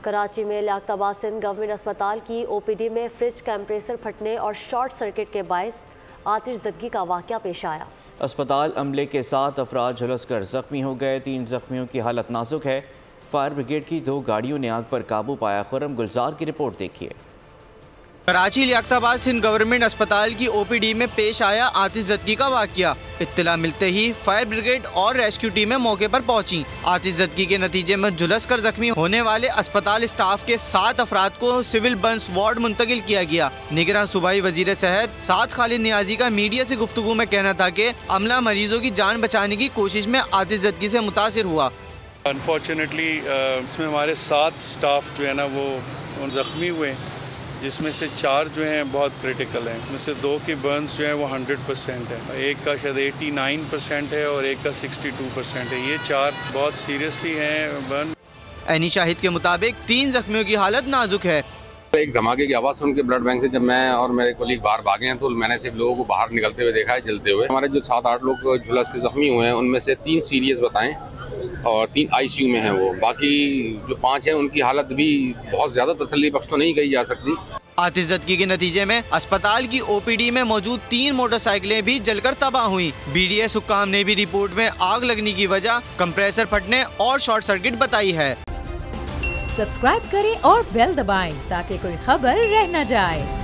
कराची में लियाकताबाद सिंध गवर्नमेंट अस्पताल की ओपीडी में फ्रिज कंप्रेसर फटने और शॉर्ट सर्किट के बायस आतिशज़दगी का वाक़या पेश आया। अस्पताल अमले के 7 अफराद झुलस कर जख्मी हो गए। 3 जख्मियों की हालत नाजुक है। फायर ब्रिगेड की 2 गाड़ियों ने आग पर काबू पाया। खुर्रम गुलजार की रिपोर्ट देखिए। कराची लियाकताबाद सिंध गवर्नमेंट अस्पताल की ओपीडी में पेश आया आतिशज़दगी का वाक़या। इत्तला मिलते ही फायर ब्रिगेड और रेस्क्यू टीमें मौके पर पहुंची। आतिशज़दगी के नतीजे में झुलस कर जख्मी होने वाले अस्पताल स्टाफ के 7 अफराद को सिविल बंस वार्ड मुंतकिल किया गया। निगरान सूबाई वजीर सेहत साद खालिद नियाजी का मीडिया से गुफ्तगू में कहना था कि अमला मरीजों की जान बचाने की कोशिश में आतिशज़दगी से मुतासिर हुआ। अनफॉर्चुनेटली इसमें हमारे 7 स्टाफ जो है ना वो जख्मी हुए, जिसमें से 4 जो हैं बहुत क्रिटिकल हैं। इसमें से 2 की बर्न्स जो हैं वो 100% है, एक का शायद 89% है और एक का 62% है। ये 4 बहुत सीरियसली हैं बर्न। एनी शाहिद के मुताबिक 3 जख्मियों की हालत नाजुक है। एक धमाके की आवाज़ सुन के ब्लड बैंक से जब मैं और मेरे कोलीग बाहर भागे हैं तो मैंने सिर्फ लोगों को बाहर निकलते हुए देखा है जलते हुए। हमारे जो 7-8 लोग झुलस के जख्मी हुए हैं उनमें से 3 सीरियस बताएं और 3 ICU में हैं वो। बाकी जो 5 हैं उनकी हालत भी बहुत ज़्यादा तसल्ली बख्श तो नहीं कही जा सकती। आतिशज़दगी के नतीजे में अस्पताल की ओपीडी में मौजूद 3 मोटरसाइकिलें भी जलकर तबाह हुई। BDS हुक्काम ने भी रिपोर्ट में आग लगने की वजह कंप्रेसर फटने और शॉर्ट सर्किट बताई है। सब्सक्राइब करें और बेल दबाएं ताकि कोई खबर रह न जाए।